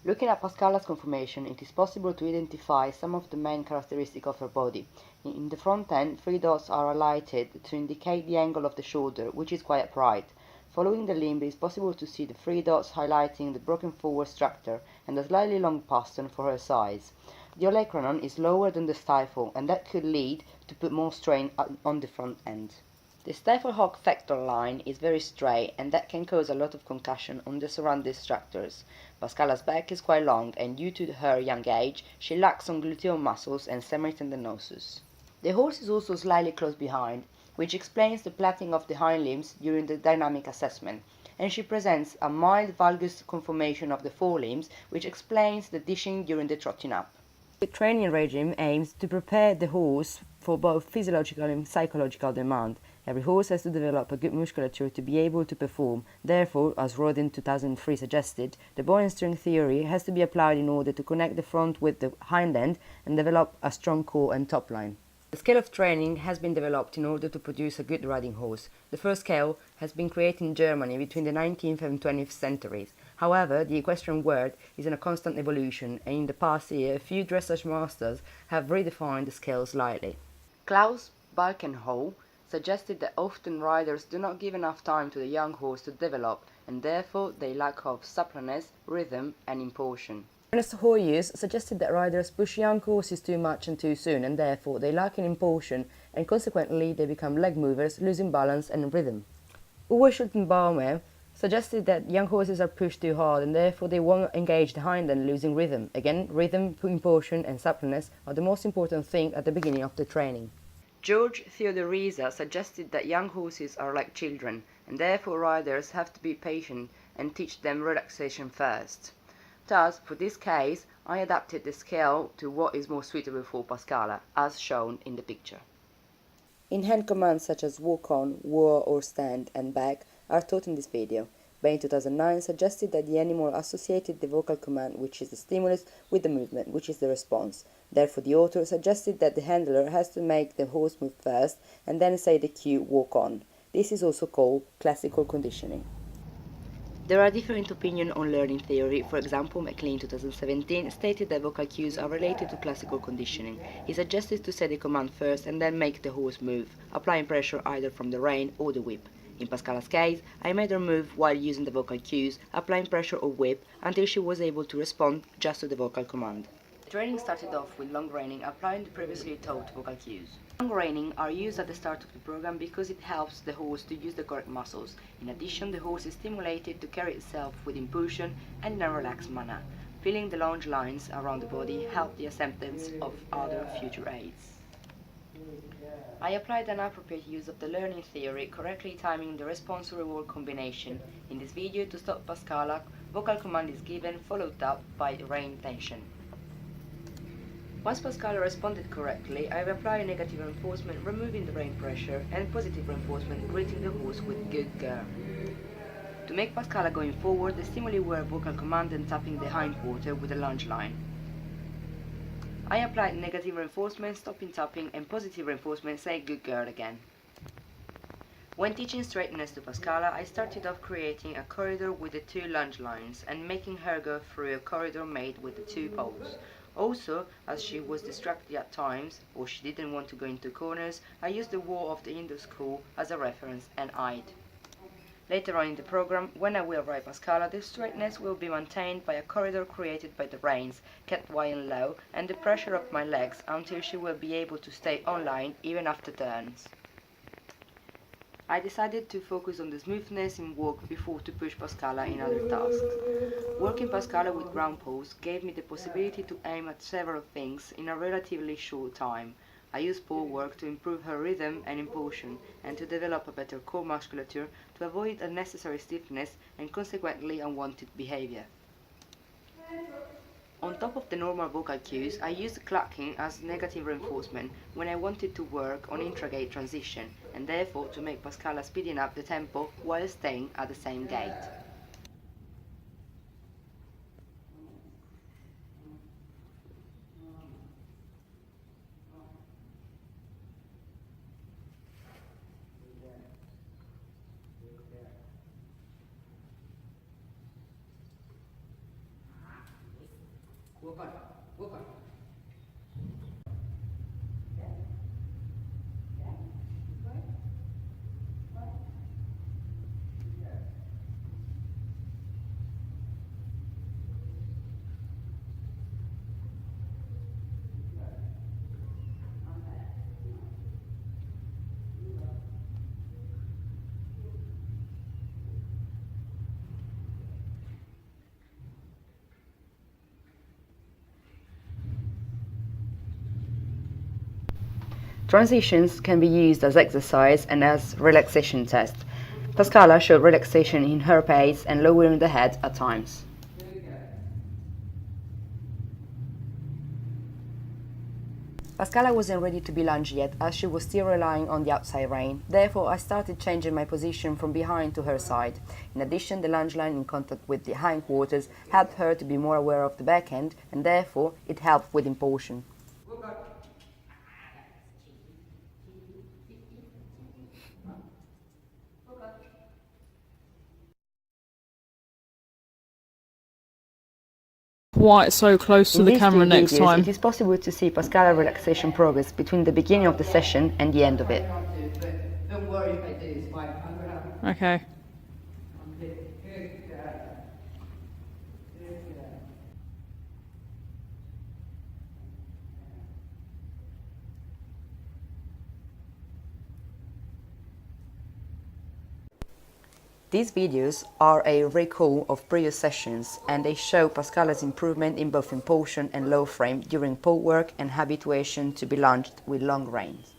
Looking at Pascala'S conformation, it is possible to identify some of the main characteristics of her body. In the front end, 3 dots are highlighted to indicate the angle of the shoulder, which is quite upright. Following the limb, it is possible to see the 3 dots highlighting the broken forward structure and a slightly long pastern for her size. The olecranon is lower than the stifle, and that could lead to put more strain on the front end. The stifle hock factor line is very straight, and that can cause a lot of concussion on the surrounding structures. Pascala'S back is quite long, and due to her young age, she lacks on gluteal muscles and semitendinosus. The horse is also slightly close behind, which explains the plating of the hind limbs during the dynamic assessment, and she presents a mild valgus conformation of the forelimbs, which explains the dishing during the trotting up. The training regime aims to prepare the horse for both physiological and psychological demand. Every horse has to develop a good musculature to be able to perform. Therefore, as Rodin 2003 suggested, the ball and string theory has to be applied in order to connect the front with the hind end and develop a strong core and top line. The scale of training has been developed in order to produce a good riding horse. The first scale has been created in Germany between the 19th and 20th centuries. However, the equestrian world is in a constant evolution, and in the past year, a few dressage masters have redefined the scale slightly. Klaus Balkenhol suggested that often riders do not give enough time to the young horse to develop, and therefore they lack of suppleness, rhythm, and impulsion. Ernest Hoyers suggested that riders push young horses too much and too soon, and therefore they lack in impulsion, and consequently they become leg movers, losing balance and rhythm. Uwe Schultenbaumer suggested that young horses are pushed too hard, and therefore they won't engage the hind end, losing rhythm. Again, rhythm, impulsion, and suppleness are the most important thing at the beginning of the training. George Theodorisa suggested that young horses are like children, and therefore riders have to be patient and teach them relaxation first. Thus, for this case, I adapted the scale to what is more suitable for Pascala, as shown in the picture. In-hand commands such as walk on, whir or stand and back are taught in this video. Bain 2009 suggested that the animal associated the vocal command, which is the stimulus, with the movement, which is the response. Therefore, the author suggested that the handler has to make the horse move first and then say the cue walk on. This is also called classical conditioning. There are different opinions on learning theory. For example, McLean 2017 stated that vocal cues are related to classical conditioning. He suggested to say the command first and then make the horse move, applying pressure either from the rein or the whip. In Pascala'S case, I made her move while using the vocal cues, applying pressure or whip until she was able to respond just to the vocal command. The training started off with long reining, applying the previously taught vocal cues. Long reining are used at the start of the program because it helps the horse to use the correct muscles. In addition, the horse is stimulated to carry itself with impulsion and in a relaxed manner. Feeling the lunge lines around the body help the acceptance of other future aids. I applied an appropriate use of the learning theory, correctly timing the response-reward combination. In this video, to stop Pascala, vocal command is given, followed up by rein tension. Once Pascala responded correctly, I applied negative reinforcement, removing the rein pressure, and positive reinforcement, greeting the horse with good girl. To make Pascala going forward, the stimuli were vocal command and tapping the hindquarter with a lunge line. I applied negative reinforcement, stopping tapping, and positive reinforcement, say good girl again. When teaching straightness to Pascala, I started off creating a corridor with the 2 lunge lines and making her go through a corridor made with the 2 poles. Also, as she was distracted at times, or she didn't want to go into corners, I used the wall of the indoor school as a reference and eyed. Later on in the program, when I will ride Pascala, the straightness will be maintained by a corridor created by the reins, kept wide and low, and the pressure of my legs until she will be able to stay online even after turns. I decided to focus on the smoothness in walk before to push Pascala in other tasks. Working Pascala with ground poles gave me the possibility to aim at several things in a relatively short time. I used pole work to improve her rhythm and impulsion and to develop a better core musculature to avoid unnecessary stiffness and consequently unwanted behavior. On top of the normal vocal cues, I used clucking as negative reinforcement when I wanted to work on intragate transition, and therefore to make Pascala speeding up the tempo while staying at the same gait. Transitions can be used as exercise and as relaxation test. Pascala showed relaxation in her pace and lowering the head at times. Pascala wasn't ready to be lunged yet, as she was still relying on the outside rein. Therefore, I started changing my position from behind to her side. In addition, the lunge line in contact with the hindquarters helped her to be more aware of the back end, and therefore it helped with impulsion. Quite so close to In the these camera two next videos, time. it is possible to see Pascala relaxation progress between the beginning of the session and the end of it. Don't worry if I do, it's fine. Okay. These videos are a recall of previous sessions, and they show Pascala'S improvement in both impulsion and low frame during pole work and habituation to be lunged with long reins.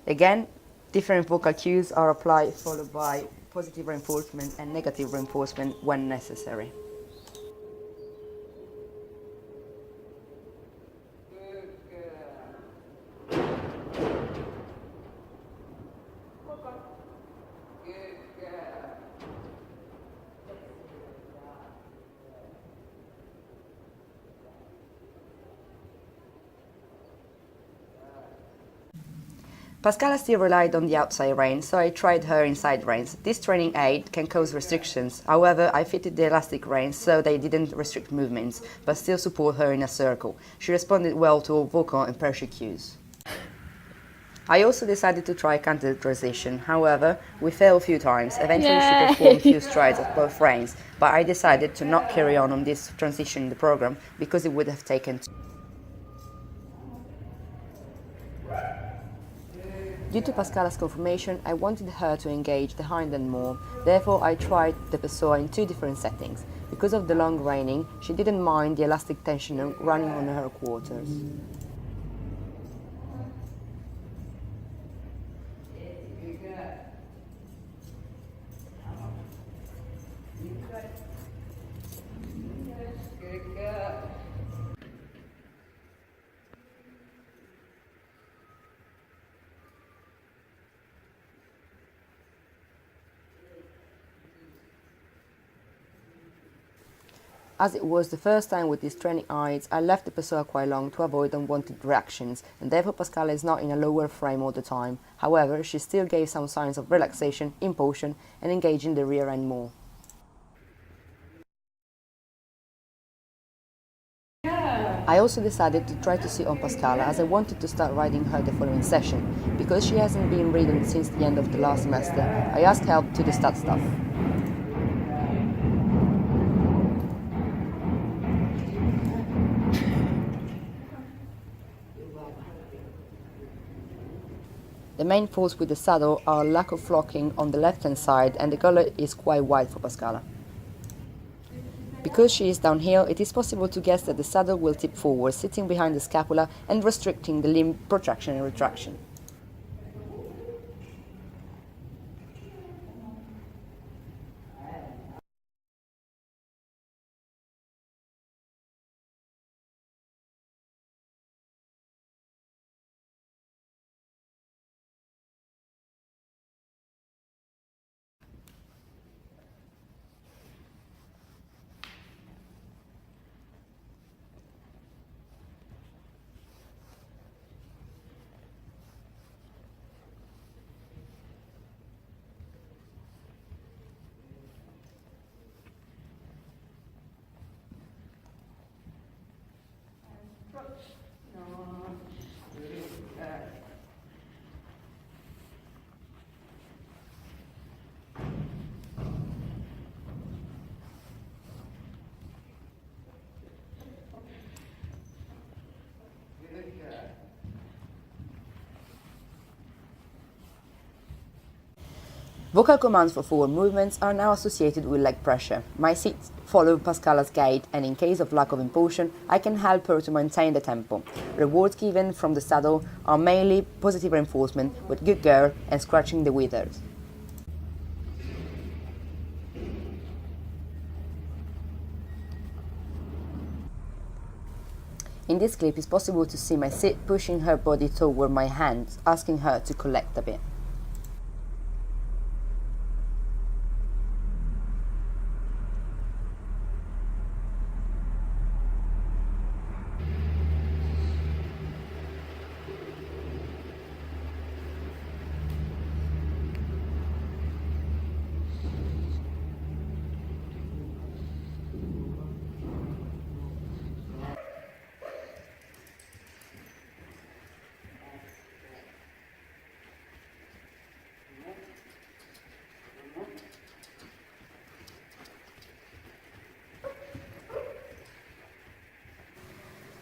Again, different vocal cues are applied, followed by positive reinforcement and negative reinforcement when necessary. Pascala still relied on the outside rein, so I tried her inside reins. This training aid can cause restrictions. However, I fitted the elastic reins so they didn't restrict movements, but still support her in a circle. She responded well to all vocal and pressure cues. I also decided to try counter transition. However, we failed a few times. Eventually she performed a few strides at both reins, but I decided to not carry on this transition in the program because it would have taken Due to Pascala'S conformation, I wanted her to engage the hind end more, therefore I tried the Pessoa in two different settings. Because of the long reining, she didn't mind the elastic tension running on her quarters. As it was the first time with these training aids, I left the Pessoa quite long to avoid unwanted reactions, and therefore Pascala is not in a lower frame all the time. However, she still gave some signs of relaxation, impulsion, and engaging the rear end more. I also decided to try to sit on Pascala as I wanted to start riding her the following session. Because she hasn't been ridden since the end of the last semester, I asked help to the stud staff. The main faults with the saddle are lack of flocking on the left hand side, and the collar is quite wide for Pascala. Because she is downhill, it is possible to guess that the saddle will tip forward, sitting behind the scapula and restricting the limb protraction and retraction. Vocal commands for forward movements are now associated with leg pressure. My seat follows Pascala'S gait, and in case of lack of impulsion, I can help her to maintain the tempo. Rewards given from the saddle are mainly positive reinforcement with good girl and scratching the withers. In this clip, it's possible to see my seat pushing her body toward my hands, asking her to collect a bit.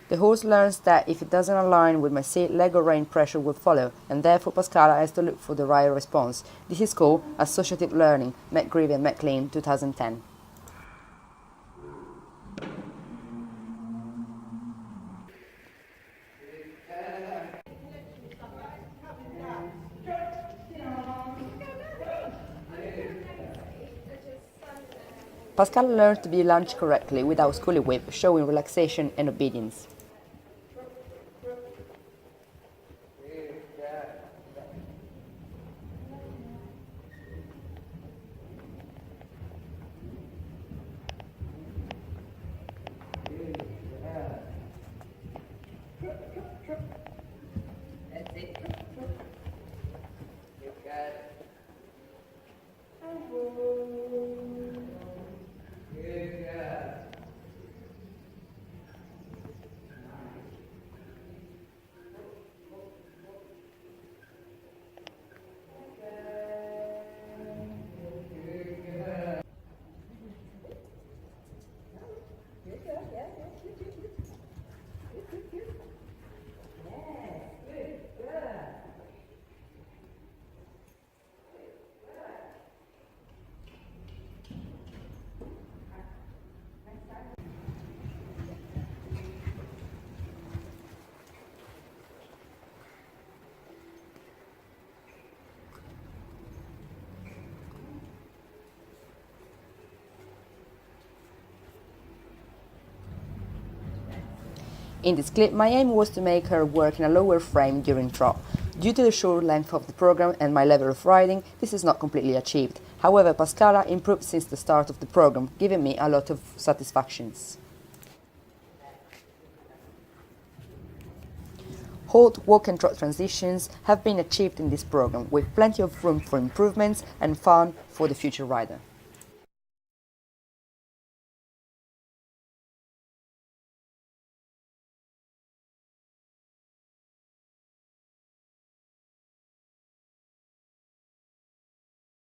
The horse learns that if it doesn't align with my seat, leg or rein pressure will follow, and therefore Pascala has to look for the right response. This is called associative learning, McGreevy and McLean, 2010. Pascala learned to be launched correctly without schoolie whip, showing relaxation and obedience. In this clip, my aim was to make her work in a lower frame during trot. Due to the short length of the program and my level of riding, this is not completely achieved. However, Pascala improved since the start of the program, giving me a lot of satisfactions. Halt, walk and trot transitions have been achieved in this program, with plenty of room for improvements and fun for the future rider.